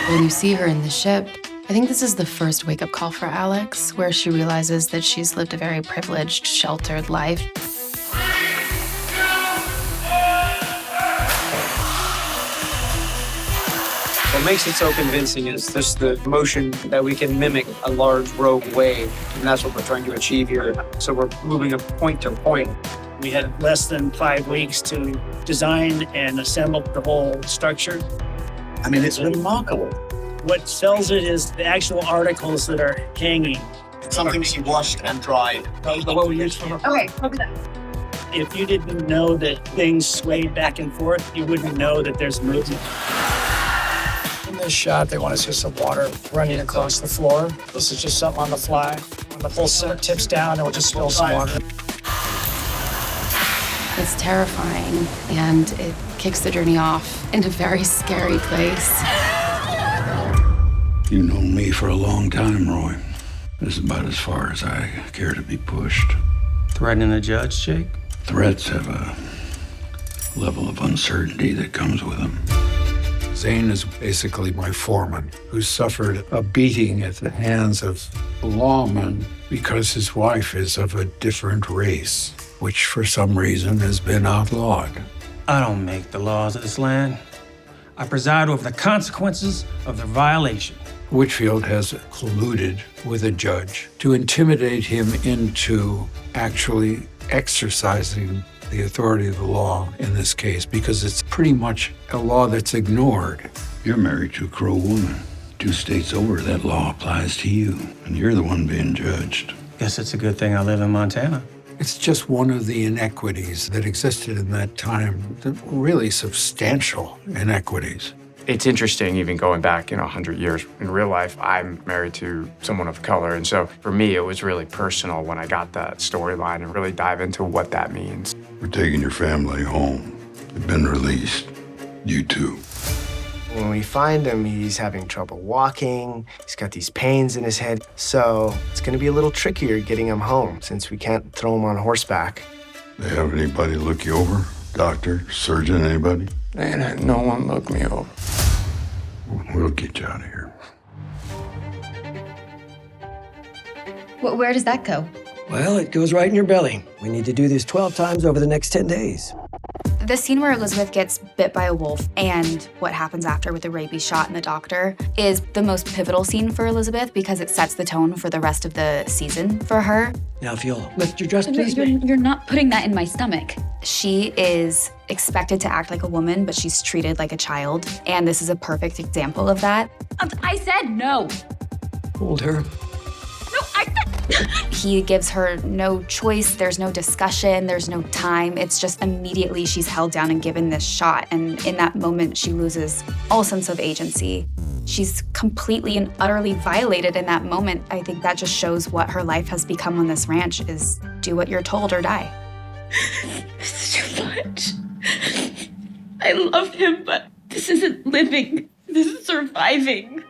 When you see her in the ship, I think this is the first wake-up call for Alex, where she realizes that she's lived a very privileged, sheltered life. What makes it so convincing is just the motion that we can mimic a large rogue wave, and that's what we're trying to achieve here. So we're moving a point to point. We had less than 5 weeks to design and assemble the whole structure. I mean, it's remarkable. What sells it is the actual articles that are hanging. Something that you washed and dried. What we used for her. Okay, look at that. If you didn't know that things swayed back and forth, you wouldn't know that there's movement. In this shot, they want to see some water running across the floor. This is just something on the fly. When the full center tips down, it will just spill some water. It's terrifying, and it kicks the journey off in a very scary place. You've known me for a long time, Roy. This is about as far as I care to be pushed. Threatening the judge, Jake? Threats have a level of uncertainty that comes with them. Zane is basically my foreman, who suffered a beating at the hands of lawmen because his wife is of a different race, which for some reason has been outlawed. I don't make the laws of this land. I preside over the consequences of their violation. Whitfield has colluded with a judge to intimidate him into actually exercising the authority of the law in this case, because it's pretty much a law that's ignored. You're married to a Crow woman. 2 states over, that law applies to you, and you're the one being judged. Guess it's a good thing I live in Montana. It's just one of the inequities that existed in that time, the really substantial inequities. It's interesting, even going back, 100 years. In real life, I'm married to someone of color, and so for me, it was really personal when I got that storyline and really dive into what that means. We're taking your family home. They've been released. You too. When we find him, he's having trouble walking. He's got these pains in his head. So it's going to be a little trickier getting him home since we can't throw him on horseback. They have anybody look you over? Doctor, surgeon, anybody? And no one looked me over. We'll get you out of here. Where does that go? Well, it goes right in your belly. We need to do this 12 times over the next 10 days. The scene where Elizabeth gets bit by a wolf and what happens after with the rabies shot and the doctor is the most pivotal scene for Elizabeth because it sets the tone for the rest of the season for her. Now, if you'll lift your dress, please. You're not putting that in my stomach. She is expected to act like a woman, but she's treated like a child. And this is a perfect example of that. I said no. Hold her. No, I said... He gives her no choice. There's no discussion. There's no time. It's just immediately she's held down and given this shot. And in that moment, she loses all sense of agency. She's completely and utterly violated in that moment. I think that just shows what her life has become on this ranch is do what you're told or die. This is too much. I love him, but this isn't living. This is surviving.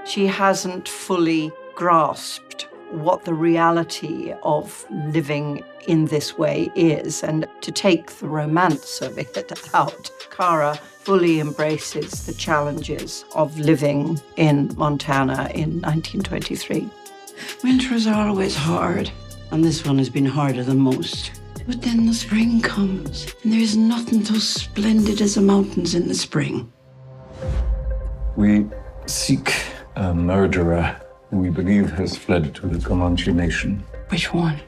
She hasn't fully grasped what the reality of living in this way is. And to take the romance of it out, Cara fully embraces the challenges of living in Montana in 1923. Winter is always hard, and this one has been harder than most. But then the spring comes, and there is nothing so splendid as the mountains in the spring. We seek a murderer who we believe has fled to the Comanche Nation. Which one?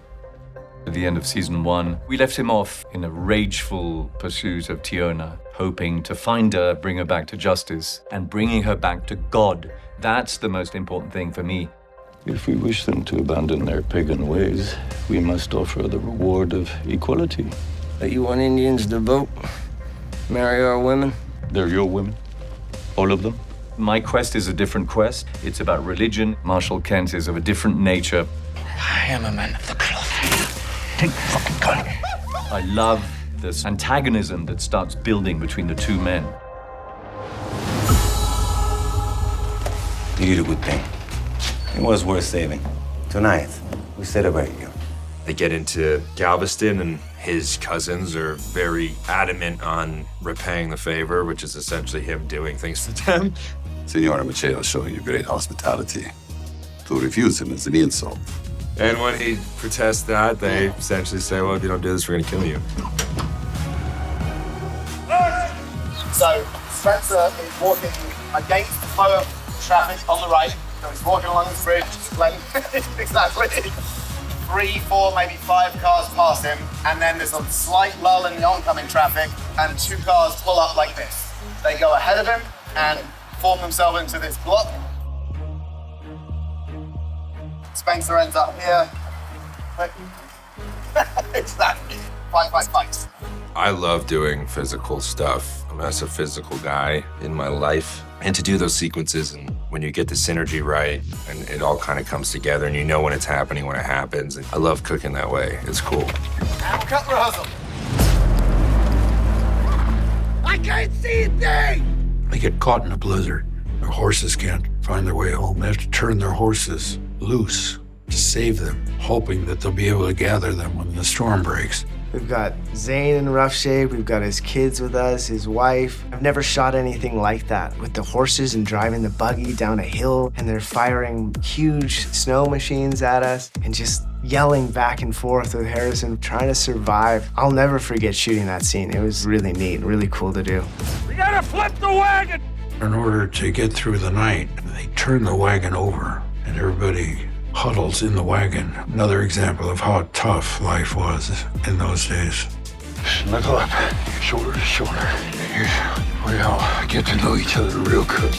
At the end of season 1, we left him off in a rageful pursuit of Tiona, hoping to find her, bring her back to justice, and bringing her back to God. That's the most important thing for me. If we wish them to abandon their pagan ways, we must offer the reward of equality. But you want Indians to vote? Marry our women? They're your women? All of them? My quest is a different quest. It's about religion. Marshall Kent is of a different nature. I am a man of the cloth. Take the fucking gun. I love this antagonism that starts building between the two men. You did a good thing. It was worth saving. Tonight, we celebrate you. They get into Galveston and His cousins are very adamant on repaying the favor, which is essentially him doing things for them. Senora Macheo showing you great hospitality. To refuse him is an insult. And when he protests that, they essentially say, well, if you don't do this, we're gonna kill you. So Spencer is walking against the flow of traffic on the right. So he's walking along this bridge, exactly. 3, 4, maybe 5 cars pass him, and then there's a slight lull in the oncoming traffic, and 2 cars pull up like this. They go ahead of him and form themselves into this block. Spencer ends up here. Exactly. Fight. I love doing physical stuff. I'm a physical guy in my life. And to do those sequences, and when you get the synergy right, and it all kind of comes together, and you know when it's happening, when it happens. And I love cooking that way. It's cool. And cut rehearsal. I can't see a thing! They get caught in a blizzard. Their horses can't find their way home. They have to turn their horses loose to save them, hoping that they'll be able to gather them when the storm breaks. We've got Zane in rough shape. We've got his kids with us, his wife. I've never shot anything like that, with the horses and driving the buggy down a hill, and they're firing huge snow machines at us and just yelling back and forth with Harrison, trying to survive. I'll never forget shooting that scene. It was really neat, really cool to do. We gotta flip the wagon! In order to get through the night, they turn the wagon over and everybody huddles in the wagon. Another example of how tough life was in those days. Snuggle up, shoulder to shoulder. Here's where we all get to know each other real good.